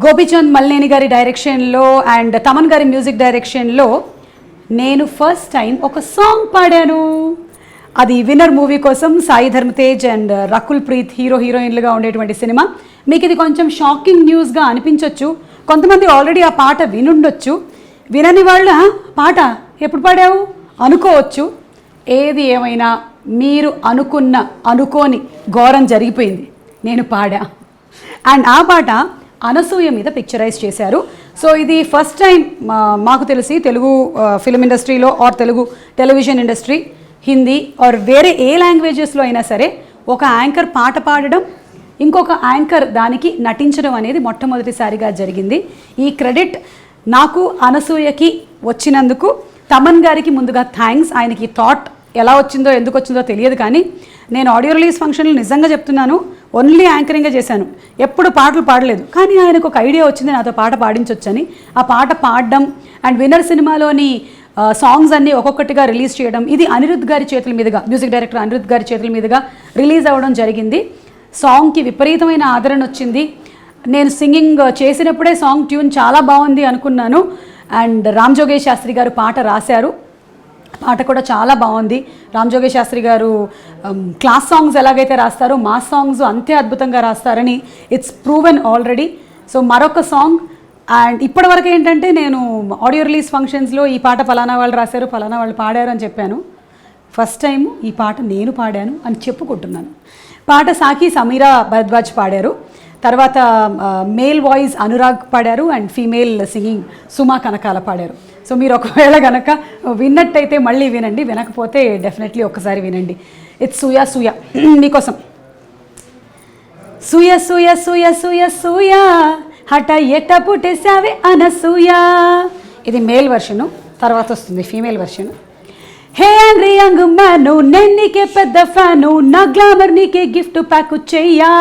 గోపీచంద్ మల్లేని గారి డైరెక్షన్లో అండ్ తమన్ గారి మ్యూజిక్ డైరెక్షన్లో నేను ఫస్ట్ టైం ఒక సాంగ్ పాడాను. అది విన్నర్ మూవీ కోసం సాయి ధర్మ తేజ్ అండ్ రకుల్ ప్రీత్ హీరోయిన్లుగా ఉండేటువంటి సినిమా. మీకు ఇది కొంచెం షాకింగ్ న్యూస్గా అనిపించవచ్చు. కొంతమంది ఆల్రెడీ ఆ పాట వినుండొచ్చు. వినని వాళ్ళ పాట ఎప్పుడు పాడావు అనుకోవచ్చు. ఏది ఏమైనా మీరు అనుకోని ఘోరం జరిగిపోయింది. నేను పాడా అండ్ ఆ పాట అనసూయ మీద పిక్చరైజ్ చేశారు. సో ఇది ఫస్ట్ టైం మాకు తెలిసి తెలుగు ఫిల్మ్ ఇండస్ట్రీలో or Telugu television industry, Hindi or వేరే ఏ లాంగ్వేజెస్లో అయినా సరే ఒక యాంకర్ పాట పాడడం, ఇంకొక యాంకర్ దానికి నటించడం అనేది మొట్టమొదటిసారిగా జరిగింది. ఈ క్రెడిట్ నాకు అనసూయకి వచ్చినందుకు తమన్ గారికి ముందుగా థ్యాంక్స్. ఆయనకి థాట్ ఎలా వచ్చిందో ఎందుకు వచ్చిందో తెలియదు, కానీ నేను ఆడియో రిలీజ్ ఫంక్షన్లో నిజంగా చెప్తున్నాను, ఓన్లీ యాంకరింగ్గా చేశాను, ఎప్పుడు పాటలు పాడలేదు. కానీ ఆయనకు ఒక ఐడియా వచ్చింది నాతో పాట పాడించవచ్చని. ఆ పాట పాడడం అండ్ విన్నర్ సినిమాలోని సాంగ్స్ అన్నీ ఒక్కొక్కటిగా రిలీజ్ చేయడం, ఇది అనిరుద్ధ్ గారి చేతుల మీదుగా, మ్యూజిక్ డైరెక్టర్ అనిరుద్ధ్ గారి చేతుల మీదుగా రిలీజ్ అవ్వడం జరిగింది. సాంగ్కి విపరీతమైన ఆదరణ వచ్చింది. నేను సింగింగ్ చేసినప్పుడే సాంగ్ ట్యూన్ చాలా బాగుంది అనుకున్నాను. అండ్ రామ్ జోగేష్ శాస్త్రి గారు పాట రాశారు. పాట కూడా చాలా బాగుంది. రామ్ జోగేష్ శాస్త్రి గారు క్లాస్ సాంగ్స్ ఎలాగైతే రాస్తారో మాస్ సాంగ్స్ అంతే అద్భుతంగా రాస్తారని ఇట్స్ ప్రూవెన్ ఆల్రెడీ. సో మరొక సాంగ్. అండ్ ఇప్పటివరకు ఏంటంటే నేను ఆడియో రిలీజ్ ఫంక్షన్స్లో ఈ పాట ఫలానా వాళ్ళు రాశారు, ఫలానా వాళ్ళు పాడారు అని చెప్పాను. ఫస్ట్ టైం ఈ పాట నేను పాడాను అని చెప్పుకుంటున్నాను. పాట సాకి సమీరా భరద్వాజ్ పాడారు. తర్వాత మేల్ వాయిస్ అనురాగ్ పాడారు అండ్ ఫీమేల్ సింగింగ్ సుమా కనకాల పాడారు. సో మీరు ఒకవేళ కనుక విన్నట్టయితే మళ్ళీ వినండి, వినకపోతే డెఫినెట్లీ ఒక్కసారి వినండి. ఇట్స్ సూయా సూయా మీకోసం. సూయ సూయ సూయ సూయ సూయా హఠ ఎట్ట పుట్టేసావే అనసూయా. ఇది మేల్ వర్షను. తర్వాత వస్తుంది ఫీమేల్ వర్షను. హే యాంగ్రీ యంగ్ మ్యాను, నేను నీకే పెద్ద ఫ్యాను, నా గ్లామర్ నీకే గిఫ్ట్ ప్యాక్ చెయ్యా,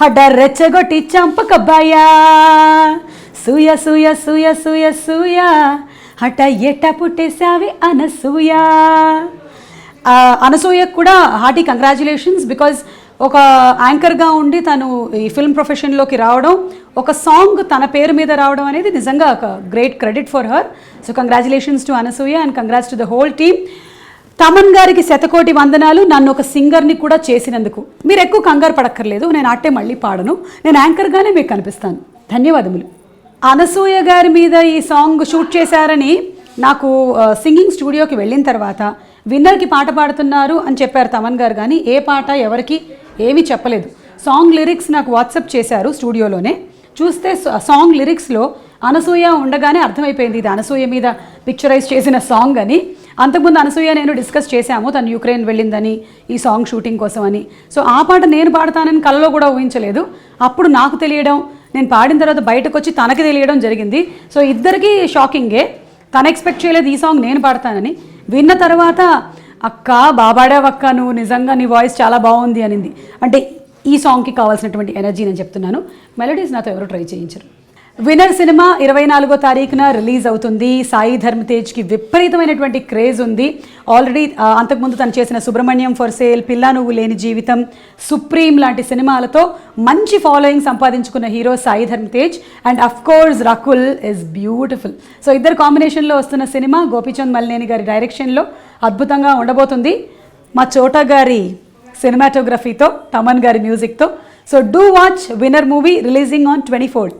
హడ్డ రెచ్చగొట్టి చంపకబ్బాయా, సూయ సూయ సూయ సూయ సూయ హఠ ఎట్ట పుట్టేసావే అనసూయా. అనసూయకు కూడా హార్టీ కంగ్రాచులేషన్స్. బికాజ్ ఒక యాంకర్గా ఉండి తను ఈ ఫిల్మ్ ప్రొఫెషన్లోకి రావడం, ఒక సాంగ్ తన పేరు మీద రావడం అనేది నిజంగా ఒక great credit for her. So congratulations to Anasuya and congrats to the whole team. Thaman గారికి శతకోటి వందనాలు, నన్ను ఒక సింగర్ని కూడా చేసినందుకు. మీరు ఎక్కువ కంగారు పడక్కర్లేదు, నేను ఆటే మళ్ళీ పాడను, నేను యాంకర్గానే మీకు కనిపిస్తాను. ధన్యవాదములు. అనసూయ గారి మీద ఈ సాంగ్ షూట్ చేశారని నాకు సింగింగ్ స్టూడియోకి వెళ్ళిన తర్వాత విన్నర్కి పాట పాడుతున్నారు అని చెప్పారు తమన్ గారు, కానీ ఏ పాట ఎవరికి ఏమీ చెప్పలేదు. సాంగ్ లిరిక్స్ నాకు వాట్సాప్ చేశారు స్టూడియోలోనే. చూస్తే సాంగ్ లిరిక్స్లో అనసూయ ఉండగానే అర్థమైపోయింది ఇది అనసూయ మీద పిక్చరైజ్ చేసిన సాంగ్ అని. అంతకుముందు అనసూయ నేను డిస్కస్ చేశాము, తను యుక్రెయిన్ వెళ్ళిందని ఈ సాంగ్ షూటింగ్ కోసం అని. సో ఆ పాట నేను పాడతానని కలలో కూడా ఊహించలేదు. అప్పుడు నాకు తెలియడం, నేను పాడిన తర్వాత బయటకు వచ్చి తనకి తెలియడం జరిగింది. సో ఇద్దరికీ షాకింగే. తను ఎక్స్పెక్ట్ చేయలేదు ఈ సాంగ్ నేను పాడతానని. విన్న తర్వాత అక్క బాబాడావక్క, నువ్వు నిజంగా నీ వాయిస్ చాలా బాగుంది అనింది. అంటే ఈ సాంగ్కి కావాల్సినటువంటి ఎనర్జీ నేను చెప్తున్నాను. మెలోడీస్ నాతో ఎవరు ట్రై చేయించరు. విన్నర్ సినిమా 24వ తారీఖున రిలీజ్ అవుతుంది. సాయి ధర్మ తేజ్కి విపరీతమైనటువంటి క్రేజ్ ఉంది. ఆల్రెడీ అంతకుముందు తను చేసిన సుబ్రహ్మణ్యం ఫర్ సేల్, పిల్లా నువ్వు లేని జీవితం, సుప్రీం లాంటి సినిమాలతో మంచి ఫాలోయింగ్ సంపాదించుకున్న హీరో సాయి ధర్మ Tej. And of course Rakul is beautiful. So ఇద్దరు కాంబినేషన్లో వస్తున్న సినిమా గోపీచంద్ మల్లేని గారి డైరెక్షన్లో అద్భుతంగా ఉండబోతుంది. మా చోటా గారి సినిమాటోగ్రఫీతో, తమన్ గారి మ్యూజిక్తో. So do watch Winner movie releasing on 24th.